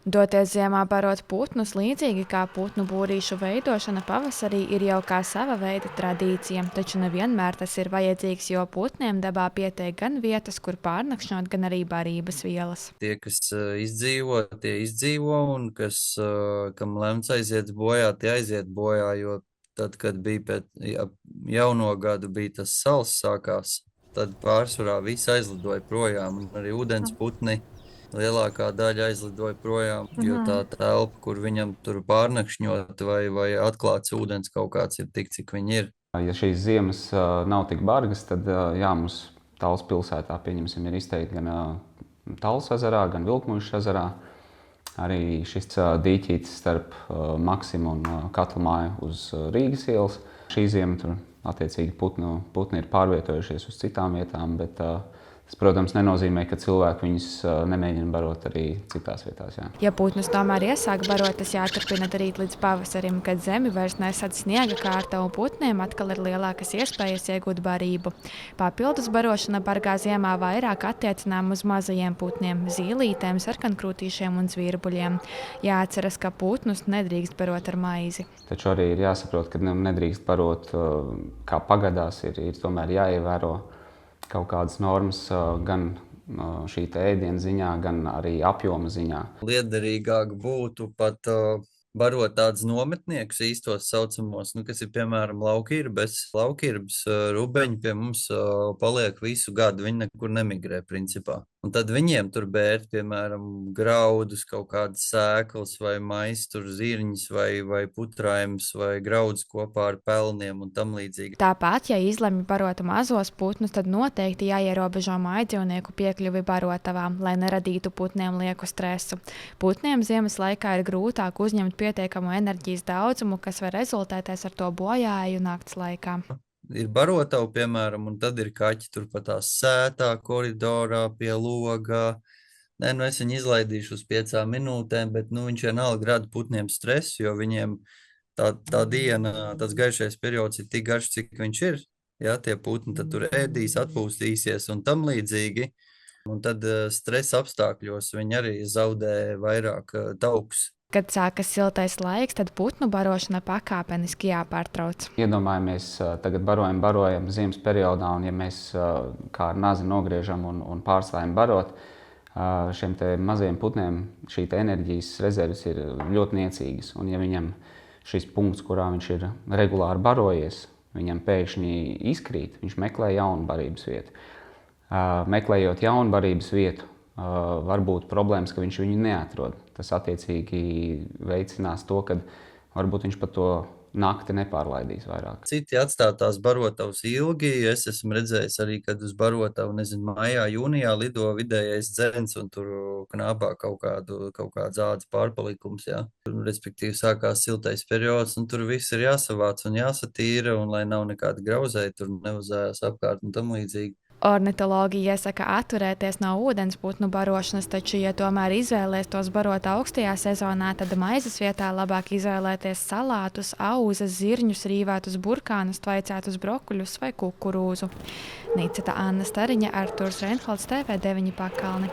Doties ziemā barot putnus, līdzīgi kā putnu būrīšu veidošana pavasarī, ir jau kā sava veida tradīcija, taču nevienmēr tas ir vajadzīgs, jo putniem dabā pietiek gan vietas, kur pārnakšņot, gan arī barības vielas. Tie, kas izdzīvo, tie izdzīvo, un kam lemts aiziet bojā, tie aiziet bojā, jo tad, kad bija jauno gadu, bija tas sals sākās, tad pārsvarā visi aizlidoja projām, un arī ūdens putni lielākā daļa aizlidoja projām, jo tā telpa, kur viņam tur pārnakšņot vai atklāts ūdens kaut kāds ir tik, cik viņi ir. Ja šīs ziemas nav tik bargas, tad jā, mums Tallas pilsētā, pieņemsim, ir izteikti gan Tallas ezerā, gan Vilkmuižas ezerā. Arī šis dīķītis starp Maksimu un Katlamāju uz Rīgas ielas. Šī ziema tur attiecīgi putni ir pārvietojušies uz citām vietām, bet tas, protams, nenozīmē, ka cilvēki viņus nemēģina barot arī citās vietās. Jā. Ja putnus tomēr iesāk barot, tas jāturpina darīt līdz pavasarim, kad zemi vairs nesad sniega kārta un putniem atkal ir lielākas iespējas iegūt barību. Papildus barošana bargā ziemā vairāk attiecinām uz mazajiem putniem, zīlītēm, sarkankrūtīšiem un zvirbuļiem. Jāatceras, ka putnus nedrīkst barot ar maizi. Taču arī ir jāsaprot, ka nedrīkst barot kā pagadās, ir tomēr jāievēro kaut kādas normas gan šī ēdiena ziņā, gan arī apjoma ziņā. Liederīgāk būtu pat barot tādus nometniekus īstos saucamos, kas ir piemēram laukirbes. Laukirbes rubeņi pie mums paliek visu gadu, viņi nekur nemigrē principā. Un tad viņiem tur bērt, piemēram, graudus, kaut kādas sēklas vai maistur zirņus vai putrājumus vai graudus kopā ar pelniem un tam līdzīgi. Tāpat, ja izlemj barot mazos putnus, tad noteikti jāierobežo mājdzīvnieku piekļuvi barotavām, lai neradītu putniem lieku stresu. Putniem ziemas laikā ir grūtāk uzņemt pietiekamu enerģijas daudzumu, kas var rezultēties ar to bojāju nakts laikā. Ir barotava, piemēram, un tad ir kaķi tur pat tās sētā, koridorā, pie logā. Es viņu izlaidīšu uz 5 minūtēm, bet viņš vienalga rada putniem stresu, jo viņiem tā diena, tas gaišais periods ir tik garš, cik viņš ir. Ja, tie putni tad tur ēdīs, atpūstīsies un tam līdzīgi. Un tad stresa apstākļos viņi arī zaudē vairāk taukus. Kad sākas siltais laiks, tad putnu barošana pakāpeniski jāpārtrauc. Iedomājamies, tagad barojam ziemas periodā, un ja mēs kā ar nazi nogriežam un pārstājam barot, šiem te mazajiem putniem šī enerģijas rezerves ir ļoti niecīgas. Un ja viņam šis punkts, kurā viņš ir regulāri barojies, viņam pēkšņi izkrīt, viņš meklē jaunu barības vietu. Meklējot jaunu barības vietu, var būt problēmas, ka viņš viņu neatrod. Tas attiecīgi veicinās to, ka varbūt viņš pat to nakti nepārlaidīs vairāk. Citi atstāja tās barotavas ilgi. Es esmu redzējis arī, kad uz barotavu, maijā, jūnijā lido vidējais dzens un tur knābā kaut kāds ādas pārpalikums. Jā. Respektīvi sākās siltais periods un tur viss ir jāsavāc un jāsatīra, un lai nav nekāda grauzēja, tur neuzējās apkārt un tam līdzīgi. Ornitologi iesaka atturēties no ūdensputnu barošanas, taču, ja tomēr izvēlēs tos barot augstajā sezonā, tad maizes vietā labāk izvēlēties salātus, auzas, zirņus, rīvētus burkānus, tvaicētus brokuļus vai kukurūzu. Niceta Anna Stariņa, Artūrs Reinholds, TV9 Pakalni.